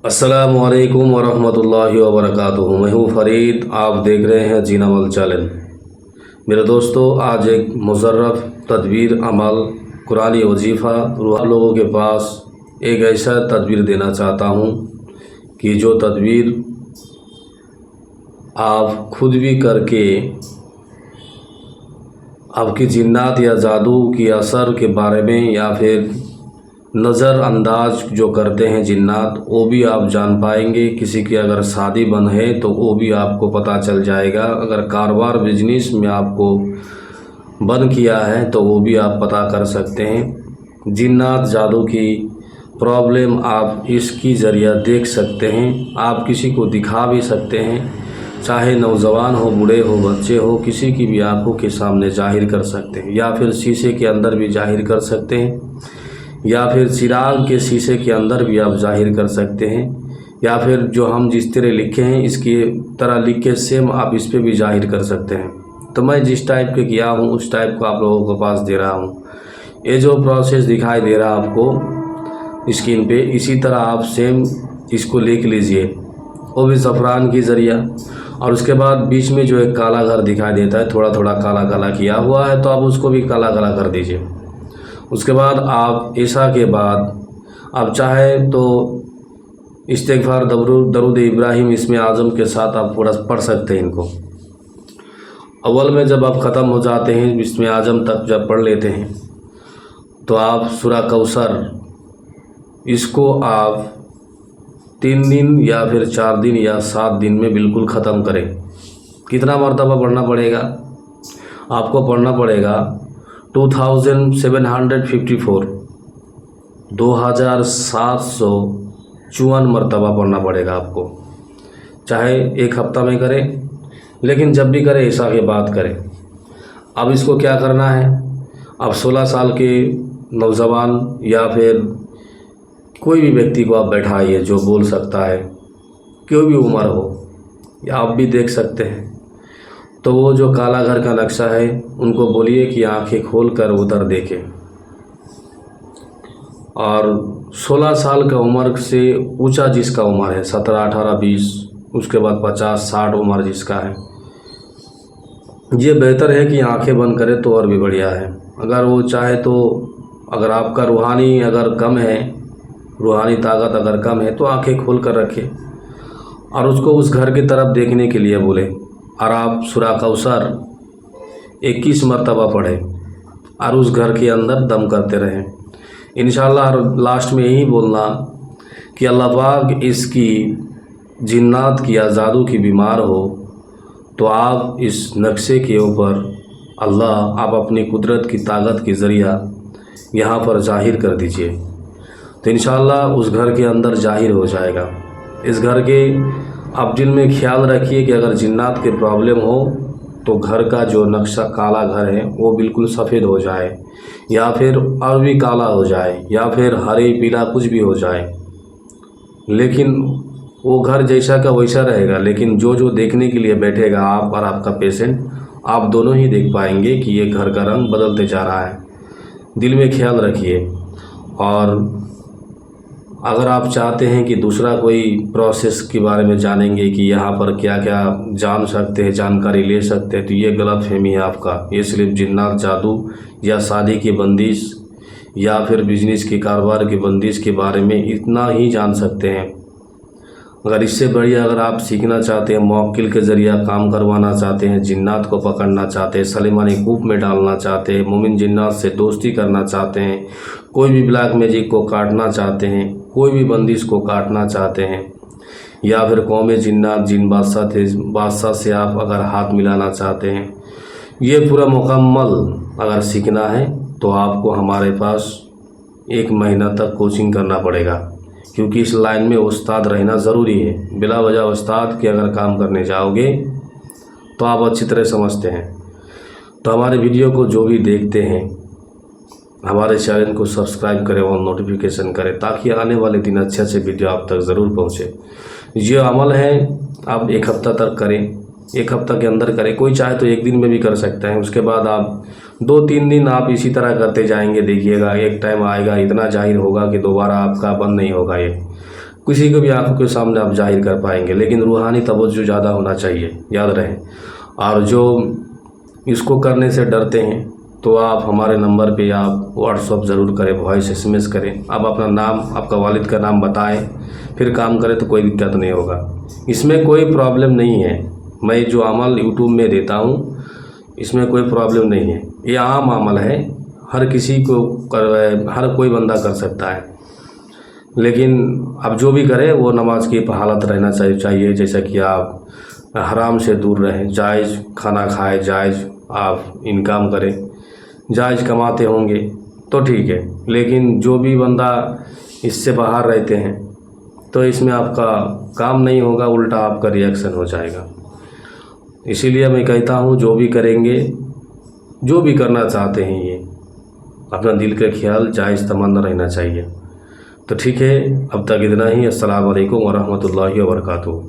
अस्सलामुअलैकुम वरहमतुल्लाहि वबरकातुहू। मैं हूँ फरीद, आप देख रहे हैं जीन अमल चैनल। मेरे दोस्तों, आज एक मुशर्रफ तदबीर अमल कुरानी वजीफ़ा आप लोगों के पास एक ऐसा तदबीर देना चाहता हूँ कि जो तदबीर आप खुद भी करके आपकी जिन्नात या जादू की असर के बारे में या फिर नज़रअंदाज जो करते हैं जिन्नात, वो भी आप जान पाएंगे। किसी की अगर शादी बंद है तो वो भी आपको पता चल जाएगा। अगर कारोबार बिजनेस में आपको बंद किया है तो वो भी आप पता कर सकते हैं। जिन्नात जादू की प्रॉब्लम आप इसकी ज़रिया देख सकते हैं। आप किसी को दिखा भी सकते हैं, चाहे नौजवान हो, बूढ़े हो, बच्चे हो, किसी की भी आंखों के सामने जाहिर कर सकते हैं, या फिर शीशे के अंदर भी जाहिर कर सकते हैं, या फिर चिराग के शीशे के अंदर भी आप जाहिर कर सकते हैं, या फिर जो हम जिस तरह लिखे हैं इसकी तरह लिख के सेम आप इस पर भी जाहिर कर सकते हैं। तो मैं जिस टाइप के किया हूँ उस टाइप को आप लोगों के पास दे रहा हूँ। ये जो प्रोसेस दिखाई दे रहा है आपको स्क्रीन पे, इसी तरह आप सेम इसको लिख लीजिए, वो भी ज़फ़रान की ज़रिया। और उसके बाद बीच में जो एक काला घर दिखाई देता है, थोड़ा थोड़ा काला काला किया हुआ है, तो आप उसको भी काला काला कर दीजिए। उसके बाद आप ईशा के बाद आप चाहे तो इस्तिग़फ़ार, दरूद इब्राहिम इसमें आज़म के साथ आप पूरा पढ़ सकते हैं इनको। अव्वल में जब आप ख़त्म हो जाते हैं, इसमें आज़म तक जब पढ़ लेते हैं, तो आप सूरा कौसर इसको आप 3 दिन या फिर 4 दिन या 7 दिन में बिल्कुल ख़त्म करें। कितना मरतबा पढ़ना पड़ेगा? आपको पढ़ना पड़ेगा 2754 2754 मरतबा पढ़ना पड़ेगा आपको। चाहे एक हफ़्ता में करें, लेकिन जब भी करें ईशा के बाद करें। अब इसको क्या करना है? अब 16 साल के नौजवान या फिर कोई भी व्यक्ति को आप बैठाइए जो बोल सकता है, कोई भी उम्र हो, या आप भी देख सकते हैं। तो वो जो काला घर का नक्शा है उनको बोलिए कि आंखें खोलकर उधर देखें। और 16 साल का उम्र से ऊंचा जिसका उम्र है, 17, 18, 20, उसके बाद 50, 60 उम्र जिसका है, ये बेहतर है कि आंखें बंद करे तो और भी बढ़िया है। अगर वो चाहे तो, अगर आपका रूहानी अगर कम है, रूहानी ताकत अगर कम है, तो आंखें खोल कर रखें और उसको उस घर की तरफ देखने के लिए बोले। और आप सूरा कौसर 21 मरतबा पढ़ें और उस घर के अंदर दम करते रहें इंशाअल्लाह। और लास्ट में यही बोलना कि अल्लाह पाक इसकी जिन्नात की या जादू की बीमार हो तो आप इस नक्शे के ऊपर अल्लाह आप अपनी कुदरत की ताकत के ज़रिया यहाँ पर जाहिर कर दीजिए, तो इंशाअल्लाह उस घर के अंदर जाहिर हो जाएगा। इस घर के आप दिल में ख्याल रखिए कि अगर जिन्नात के प्रॉब्लम हो तो घर का जो नक्शा काला घर है वो बिल्कुल सफ़ेद हो जाए, या फिर और भी काला हो जाए, या फिर हरे पीला कुछ भी हो जाए, लेकिन वो घर जैसा का वैसा रहेगा। लेकिन जो जो देखने के लिए बैठेगा, आप और आपका पेशेंट, आप दोनों ही देख पाएंगे कि ये घर का रंग बदलते जा रहा है। दिल में ख्याल रखिए। और अगर आप चाहते हैं कि दूसरा कोई प्रोसेस के बारे में जानेंगे कि यहाँ पर क्या क्या जान सकते हैं, जानकारी ले सकते हैं, तो ये गलतफहमी है आपका। ये सिर्फ जिन्नात, जादू या शादी की बंदिश या फिर बिजनेस की, कारोबार की बंदिश के बारे में इतना ही जान सकते हैं। अगर इससे बढ़िया अगर आप सीखना चाहते हैं, मौक्किल के ज़रिए काम करवाना चाहते हैं, जिन्नात को पकड़ना चाहते हैं, सलेमानी कूप में डालना चाहते हैं, मोमिन जिन्नात से दोस्ती करना चाहते हैं, कोई भी ब्लैक मैजिक को काटना चाहते हैं, कोई भी बंदिश को काटना चाहते हैं, या फिर कौम जिन्नात, जिन बादशाह से आप अगर हाथ मिलाना चाहते हैं, ये पूरा मुकम्मल अगर सीखना है तो आपको हमारे पास 1 महीना तक कोचिंग करना पड़ेगा, क्योंकि इस लाइन में उस्ताद रहना ज़रूरी है। बिला वजह उस्ताद के अगर काम करने जाओगे तो आप अच्छी तरह समझते हैं। तो हमारे वीडियो को जो भी देखते हैं, हमारे चैनल को सब्सक्राइब करें और नोटिफिकेशन करें, ताकि आने वाले दिन अच्छे अच्छे वीडियो आप तक ज़रूर पहुँचे। ये अमल है, आप 1 हफ़्ता तक करें, 1 हफ़्ता के अंदर करें। कोई चाहे तो 1 दिन में भी कर सकते हैं। उसके बाद आप 2-3 दिन आप इसी तरह करते जाएंगे, देखिएगा एक टाइम आएगा इतना जाहिर होगा कि दोबारा आपका बंद नहीं होगा ये। किसी को भी आंखों के सामने आप जाहिर कर पाएंगे, लेकिन रूहानी तवज्जो ज़्यादा होना चाहिए, याद रहे। और जो इसको करने से डरते हैं तो आप हमारे नंबर पे आप व्हाट्सअप ज़रूर करें, वॉइस SMS करें। आप अपना नाम, आपका वालिद का नाम बताएं, फिर काम करें तो कोई दिक्कत नहीं होगा। इसमें कोई प्रॉब्लम नहीं है। मैं जो अमल यूट्यूब में देता हूँ इसमें कोई प्रॉब्लम नहीं है, ये आम अमल है, हर किसी को हर कोई बंदा कर सकता है। लेकिन अब जो भी करें वो नमाज की हालत रहना चाहिए, जैसा कि आप हराम से दूर रहें, जायज़ खाना खाएं, जायज़ आप इनकम करें, जायज़ कमाते होंगे तो ठीक है। लेकिन जो भी बंदा इससे बाहर रहते हैं तो इसमें आपका काम नहीं होगा, उल्टा आपका रिएक्शन हो जाएगा। इसीलिए मैं कहता हूँ जो भी करेंगे, जो भी करना चाहते हैं, ये अपना दिल का ख्याल जायज़ तमन्ना रहना चाहिए। तो ठीक है, अब तक इतना ही। अस्सलाम वालेकुम वरहमतुल्लाहि वबरकातुहू।